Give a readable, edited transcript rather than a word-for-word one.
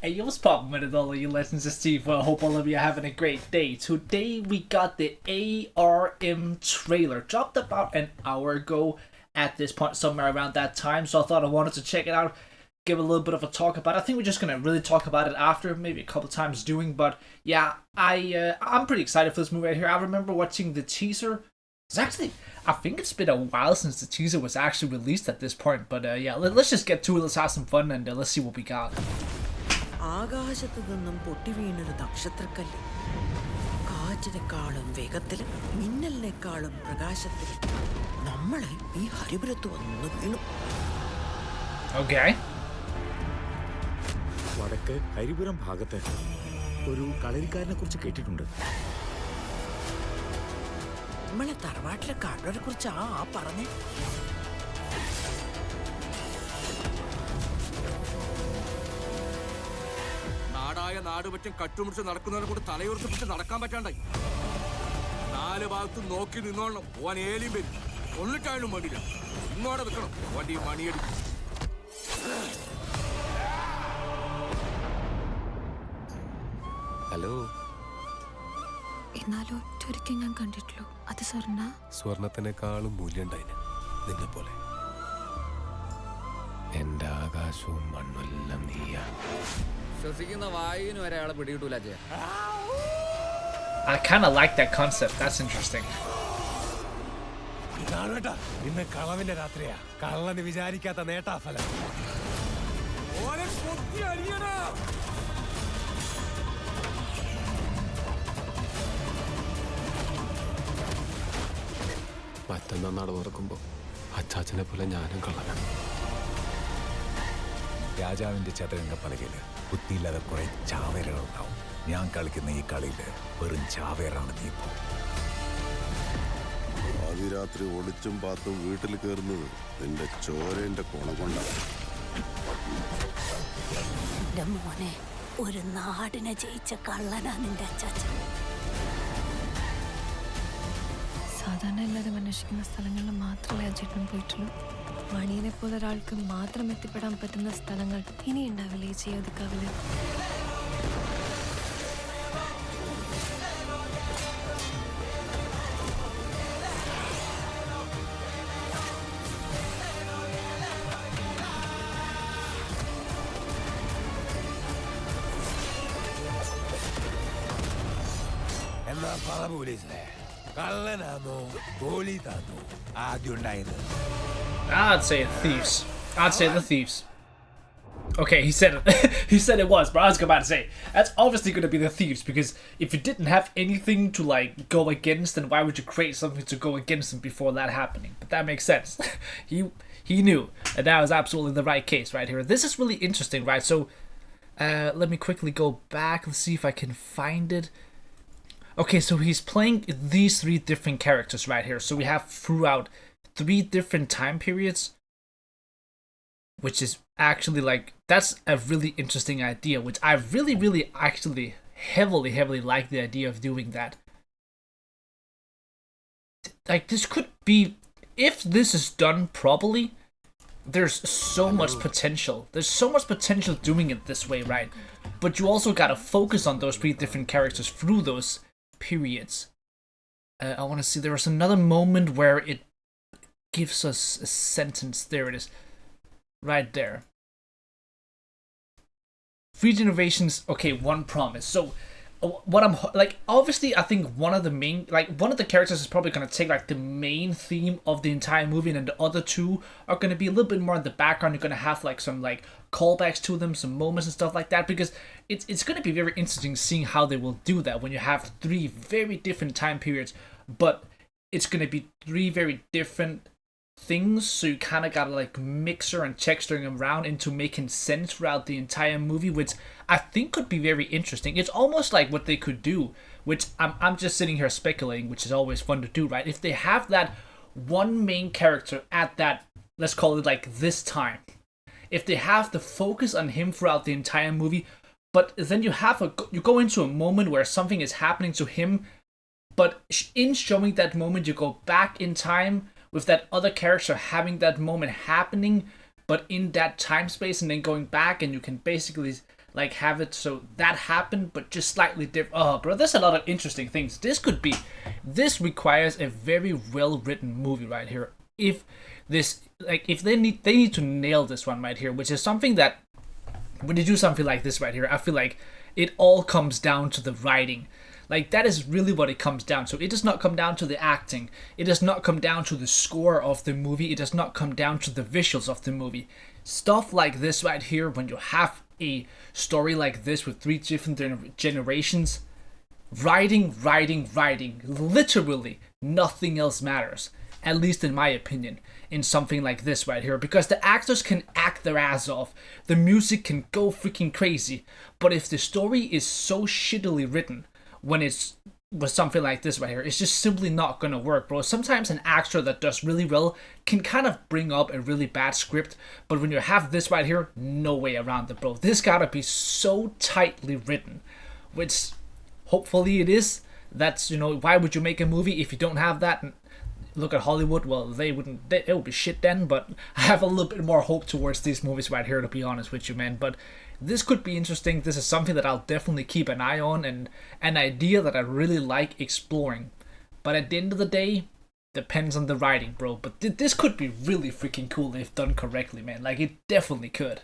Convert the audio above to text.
Hey, yo, what's poppin' with it, all of you legends? It's Steve. Well, I hope all of you are having a great day. Today we got the ARM trailer. Dropped about an hour ago at this point, somewhere around that time. So I thought I wanted to check it out, give a little bit of a talk about it. I think we're just going to really talk about it after, maybe a couple times doing. But yeah, I'm pretty excited for this movie right here. I remember watching the teaser. It's actually, I think it's been a while since the teaser was actually released at this point. But yeah, let's just get to it. Let's have some fun and let's see what we got. ആകാശത്തു നിന്നും പൊട്ടി വീണൊരു നക്ഷത്രക്കല്ല് കാറ്റിനെക്കാളും വേഗത്തിൽ മിന്നലിനേക്കാളും പ്രകാശത്തിൽ നമ്മളെ ഈ ഹരിപുരത്ത് വന്നു വീണു. വടക്ക് ഹരിപുരം ഭാഗത്ത് ഒരു കളരിക്കാരനെ കുറിച്ച് കേട്ടിട്ടുണ്ട്. നമ്മളെ തറവാട്ടിലെ കാടനെ കുറിച്ച് പറഞ്ഞേ. നാട് പറ്റും കട്ടുമുടിച്ച് നടക്കുന്നവരെ കൂടെ തലയുറപ്പിച്ച് നടക്കാൻ പറ്റാണ്ടായി. നാല് ഭാഗത്തും നോക്കി നിന്നോളണം. ഓൻ ഏലിയും വരും, കൊള്ളിട്ടായാലും മടിയില്ല. ഇങ്ങോടെ നിൽക്കണം, വണ്ടി മണിയടിക്കും. ഹലോ. എന്നാലും ഒറ്റൊരിക്കൽ ഞാൻ കണ്ടിട്ടുള്ളൂ. അത് സ്വർണത്തിനേക്കാളും മൂല്യണ്ടായിന് നിന്നെ പോലെ. എന്റെ ആകാശവും മണ്ണെല്ലാം നീയാ. ശ്വസിക്കുന്ന വായുവിന് വരെ അയാളെ പിടികിട്ടൂല. I kind of like that concept. That's interesting. ഇന്ന് കളവിന്റെ രാത്രിയാ. കള്ളന് വിചാരിക്കാത്ത നേട്ടാഫലം. മറ്റന്നാ നട തുറക്കുമ്പോ അച്ചാച്ചനെ പോലെ ഞാനും കള്ളനാണ്. രാജാവിന്റെ ചതുരംഗ പലകയില് ബുദ്ധിയില്ലാതെ കുറെ ചാവേറുകളുണ്ടാവും. ഞാൻ കളിക്കുന്ന ഈ കളിയില് വെറും ചാവേറാണ് നീ. ഇപ്പോ ആദ്യരാത്രി ഒളിച്ചും പാത്തും വീട്ടിൽ കയറുന്നത് നിന്റെ ചോരന്റെ കുണ കൊണ്ടാണ്. മോനെ, ഒരു നാടിനെ ജയിച്ച കള്ളനാ നിന്റെ അച്ചാച്ചൻ. സാധാരണ എല്ലാവരും അന്വേഷിക്കുന്ന സ്ഥലങ്ങളിൽ മാത്രമേ അജേട്ടനും പോയിട്ടുള്ളൂ. മണിയനെ പോലെ ഒരാൾക്ക് മാത്രം എത്തിപ്പെടാൻ പറ്റുന്ന സ്ഥലങ്ങൾ ഇനി ഉണ്ടാവില്ലേ ഈ ചെയ്യൊതുക്കാവില്? എന്നാ പറ പോലീസേ, കള്ളനാണോ പോലീസാണോ ആദ്യം ഉണ്ടായത്? I'd say thieves. I'd say the thieves. Okay, he said it. He said it was, but I was about to say that's obviously going to be the thieves, because if you didn't have anything to like go against, then why would you create something to go against them before that happening? But that makes sense. he knew, and that was absolutely the right case right here. This is really interesting, right? So let me quickly go back. Let's see if I can find it. Okay, so he's playing these three different characters right here. So we have throughout 3 different time periods, which is actually like, that's a really interesting idea, which I really actually heavily like the idea of doing that. Like, this could be, if this is done properly, there's so much potential. There's so much potential doing it this way, right? But you also gotta focus on those 3 different characters through those periods. I want to see, there was another moment where it gives us a sentence. There it is, right there. 3 generations. Okay, 1 promise. So what I'm like, obviously I think one of the characters is probably going to take like the main theme of the entire movie, and then the other 2 are going to be a little bit more in the background. You're going to have like some like callbacks to them, some moments and stuff like that, because it's going to be very interesting seeing how they will do that when you have 3 very different time periods, but it's going to be 3 very different things, so you kind of gotta like mixer and texturing them around into making sense throughout the entire movie, which I think could be very interesting. It's almost like what they could do, which I'm just sitting here speculating, which is always fun to do, right? If they have that one main character at that, let's call it like this time, if they have the focus on him throughout the entire movie, but then you go into a moment where something is happening to him, but in showing that moment you go back in time with that other character having that moment happening, but in that time space, and then going back, and you can basically like have it so that happened, but just slightly different. Oh, bro, there's a lot of interesting things. This requires a very well written movie right here. If they need to nail this one right here, which is something that when you do something like this right here, I feel like it all comes down to the writing. Like, that is really what it comes down to. It does not come down to the acting. It does not come down to the score of the movie. It does not come down to the visuals of the movie. Stuff like this right here, when you have a story like this with 3 different generations, writing. Literally, nothing else matters. At least in my opinion, in something like this right here. Because the actors can act their ass off. The music can go freaking crazy. But if the story is so shittily written, when it's with something like this right here, it's just simply not gonna work, bro. Sometimes an actor that does really well can kind of bring up a really bad script, but when you have this right here, no way around it, bro. This gotta be so tightly written, which hopefully it is. That's, why would you make a movie if you don't have that? And look at Hollywood, well, it would be shit then, but I have a little bit more hope towards these movies right here, to be honest with you, man. But this could be interesting. This is something that I'll definitely keep an eye on, and an idea that I really like exploring. But at the end of the day, depends on the writing, bro. But this could be really freaking cool if done correctly, man. Like, it definitely could.